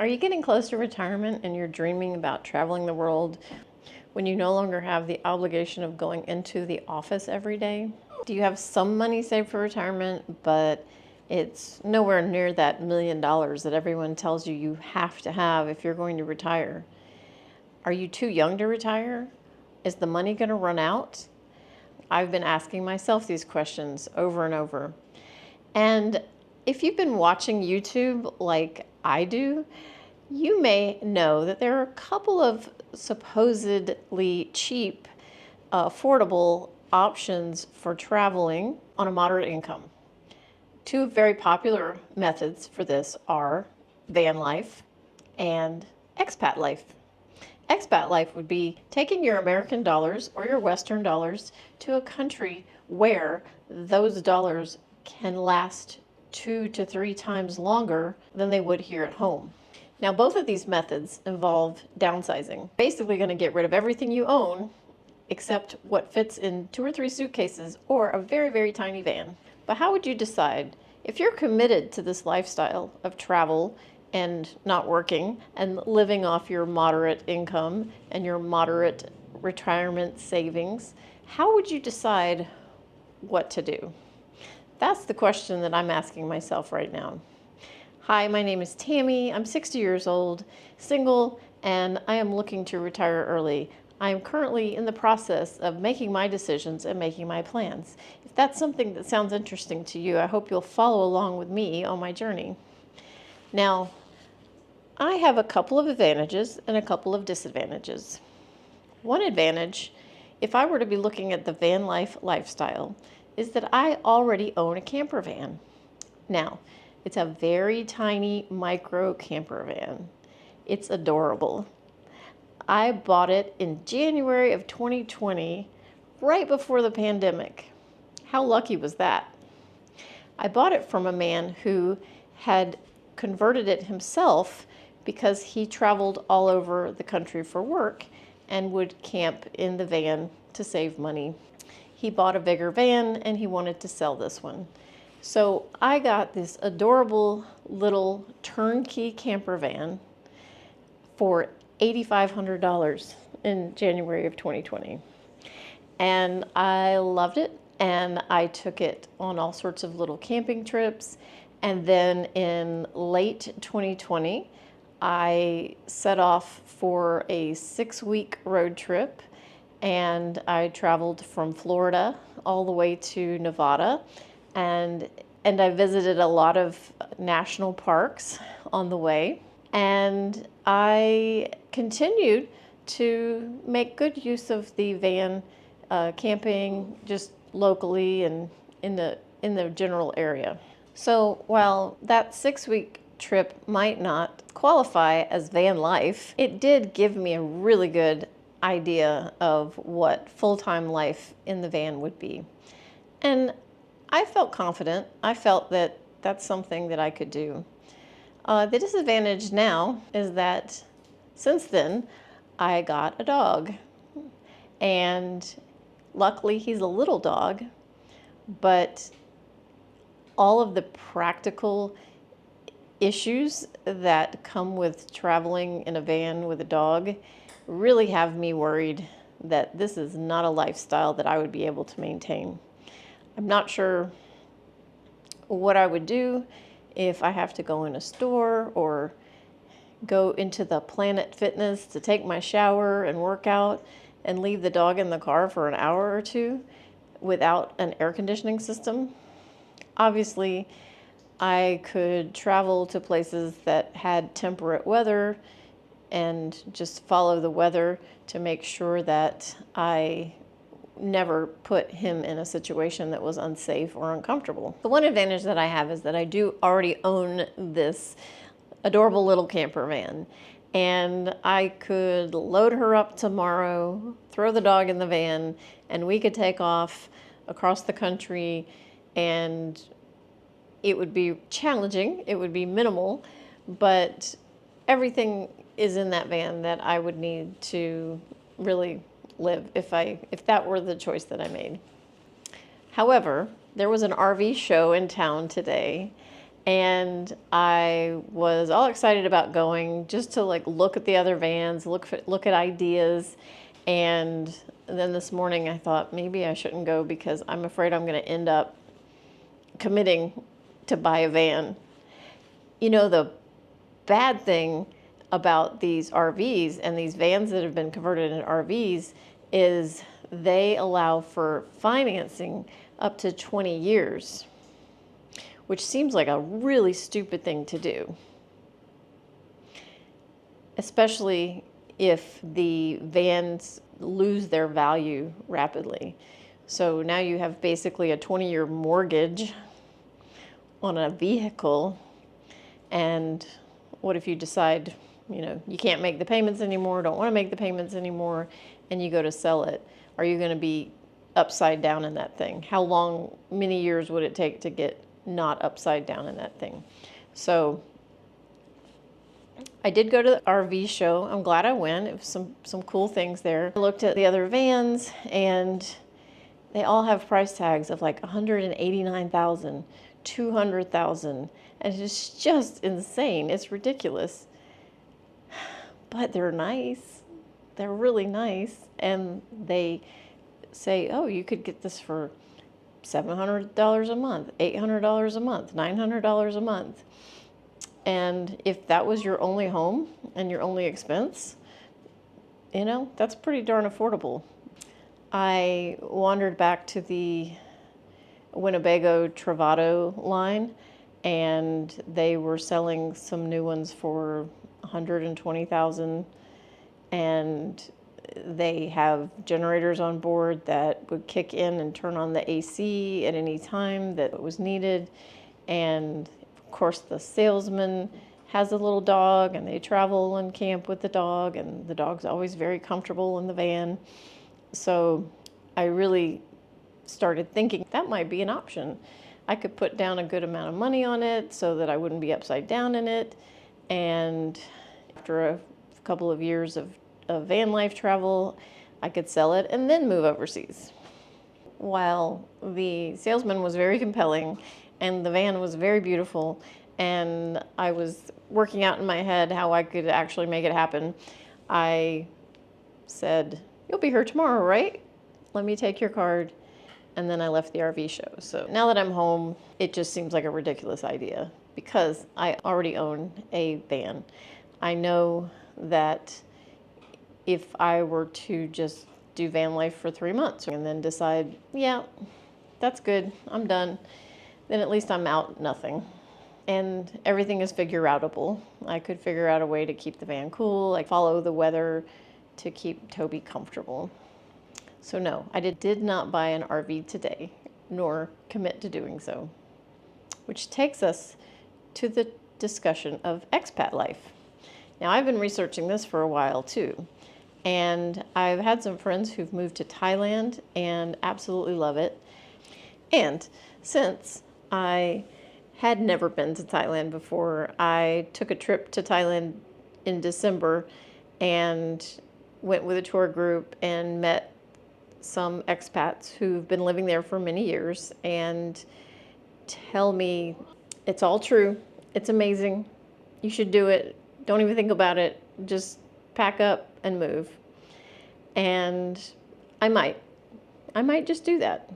Are you getting close to retirement and you're dreaming about traveling the world when you no longer have the obligation of going into the office every day? Do you have some money saved for retirement, but it's nowhere near that $1 million that everyone tells you you have to have if you're going to retire? Are you too young to retire? Is the money going to run out? I've been asking myself these questions over and over. And if you've been watching YouTube like I do, you may know that there are a couple of supposedly cheap, affordable options for traveling on a moderate income. Two very popular methods for this are Vanlife and Expat Life. Expat Life would be taking your American dollars or your Western dollars to a country where those dollars can last 2 to 3 times longer than they would here at home. Now, both of these methods involve downsizing. Basically going to get rid of everything you own except what fits in 2 or 3 suitcases or a very, very tiny van. But how would you decide if you're committed to this lifestyle of travel and not working and living off your moderate income and your moderate retirement savings? How would you decide what to do? That's the question that I'm asking myself right now. Hi, my name is Tammy. I'm 60 years old, single, and I am looking to retire early. I am currently in the process of making my decisions and making my plans. If that's something that sounds interesting to you, I hope you'll follow along with me on my journey. Now, I have a couple of advantages and a couple of disadvantages. One advantage, if I were to be looking at the van life lifestyle, is that I already own a camper van. Now, it's a very tiny micro camper van. It's adorable. I bought it in January of 2020, right before the pandemic. How lucky was that? I bought it from a man who had converted it himself because he traveled all over the country for work and would camp in the van to save money. He bought a bigger van and he wanted to sell this one. So I got this adorable little turnkey camper van for $8,500 in January of 2020. And I loved it, and I took it on all sorts of little camping trips. And then in late 2020, I set off for a 6-week road trip, and I traveled from Florida all the way to Nevada, and I visited a lot of national parks on the way. And I continued to make good use of the van, camping just locally and in the general area. So while that 6-week trip might not qualify as van life, it did give me a really good idea of what full-time life in the van would be. And I felt confident. I felt that that's something that I could do. The disadvantage now is that since then, I got a dog. And luckily, he's a little dog, but all of the practical issues that come with traveling in a van with a dog really have me worried that this is not a lifestyle that I would be able to maintain. I'm not sure what I would do if I have to go in a store or go into the Planet Fitness to take my shower and work out and leave the dog in the car for an hour or two without an air conditioning system. Obviously, I could travel to places that had temperate weather and just follow the weather to make sure that I never put him in a situation that was unsafe or uncomfortable. The one advantage that I have is that I do already own this adorable little camper van, and I could load her up tomorrow, throw the dog in the van, and we could take off across the country, and it would be challenging, it would be minimal, but everything is in that van that I would need to really live if that were the choice that I made. However, there was an RV show in town today, And I was all excited about going just to like look at the other vans, look at ideas. And then this morning I thought maybe I shouldn't go because I'm afraid I'm going to end up committing to buy a van. You know, the bad thing about these RVs and these vans that have been converted into RVs is they allow for financing up to 20 years, which seems like a really stupid thing to do, especially if the vans lose their value rapidly. So now you have basically a 20-year mortgage on a vehicle, and what if you decide, you can't make the payments anymore, don't want to make the payments anymore, and you go to sell it? Are you going to be upside down in that thing? How many years would it take to get not upside down in that thing? So I did go to the RV show. I'm glad I went. It was some cool things there. I looked at the other vans, and they all have price tags of like $189,000, $200,000, and it's just insane. It's ridiculous. But they're nice. They're really nice, and they say, oh, you could get this for $700 a month, $800 a month, $900 a month. And if that was your only home and your only expense, that's pretty darn affordable. I wandered back to the Winnebago Travato line, and they were selling some new ones for $120,000, and they have generators on board that would kick in and turn on the AC at any time that was needed. And of course, the salesman has a little dog, and they travel and camp with the dog, and the dog's always very comfortable in the van. So I really started thinking that might be an option. I could put down a good amount of money on it so that I wouldn't be upside down in it. And after a couple of years of van life travel, I could sell it and then move overseas. While the salesman was very compelling and the van was very beautiful, and I was working out in my head how I could actually make it happen, I said, "You'll be here tomorrow, right? Let me take your card." And then I left the RV show. So now that I'm home, it just seems like a ridiculous idea because I already own a van. I know that if I were to just do van life for 3 months and then decide, yeah, that's good, I'm done, then at least I'm out nothing. And everything is figure-outable. I could figure out a way to keep the van cool, like follow the weather to keep Toby comfortable. So no, I did not buy an RV today, nor commit to doing so. Which takes us to the discussion of expat life. Now, I've been researching this for a while too, and I've had some friends who've moved to Thailand and absolutely love it. And since I had never been to Thailand before, I took a trip to Thailand in December and went with a tour group and met some expats who've been living there for many years and tell me it's all true. It's amazing. You should do it. Don't even think about it. Just pack up and move. And I might just do that.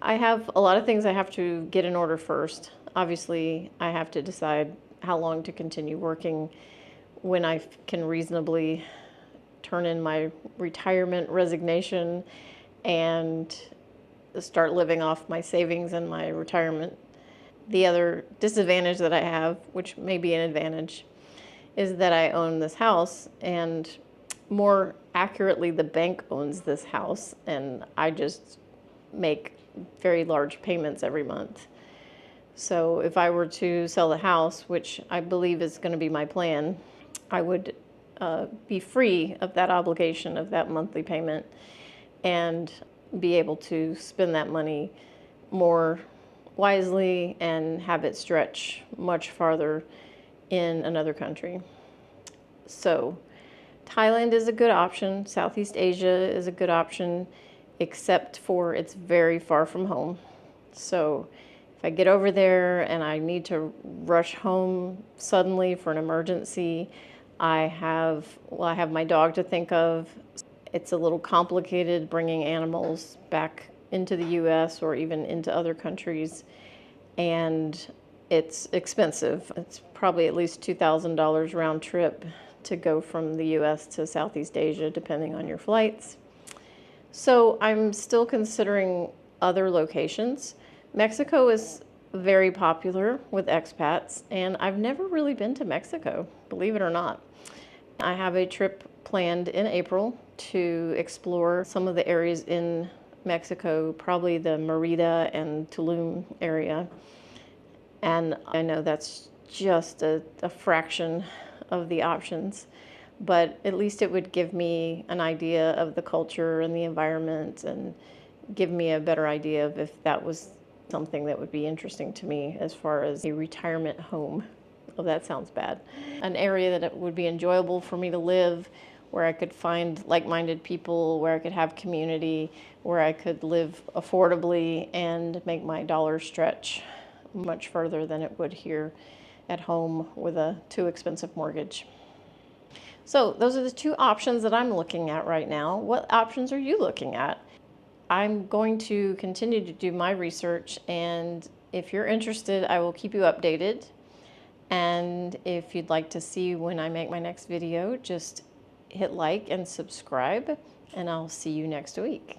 I have a lot of things I have to get in order first. Obviously, I have to decide how long to continue working, when I can reasonably turn in my retirement resignation and start living off my savings and my retirement. The other disadvantage that I have, which may be an advantage, is that I own this house, and more accurately, the bank owns this house, and I just make very large payments every month. So if I were to sell the house, which I believe is going to be my plan, I would be free of that obligation of that monthly payment and be able to spend that money more wisely and have it stretch much farther in another country. So Thailand is a good option. Southeast Asia is a good option, except for it's very far from home. So if I get over there and I need to rush home suddenly for an emergency, I have my dog to think of. It's a little complicated bringing animals back into the US or even into other countries, and it's expensive. It's probably at least $2,000 round trip to go from the US to Southeast Asia, depending on your flights. So I'm still considering other locations. Mexico is very popular with expats, and I've never really been to Mexico, believe it or not. I have a trip planned in April to explore some of the areas in Mexico, probably the Merida and Tulum area. And I know that's just a fraction of the options, but at least it would give me an idea of the culture and the environment and give me a better idea of if that was something that would be interesting to me as far as a retirement home. Oh, that sounds bad. An area that it would be enjoyable for me to live, where I could find like-minded people, where I could have community, where I could live affordably and make my dollars stretch much further than it would here at home with a too expensive mortgage. So those are the two options that I'm looking at right now. What options are you looking at? I'm going to continue to do my research, and if you're interested, I will keep you updated. And if you'd like to see when I make my next video, just hit like and subscribe, and I'll see you next week.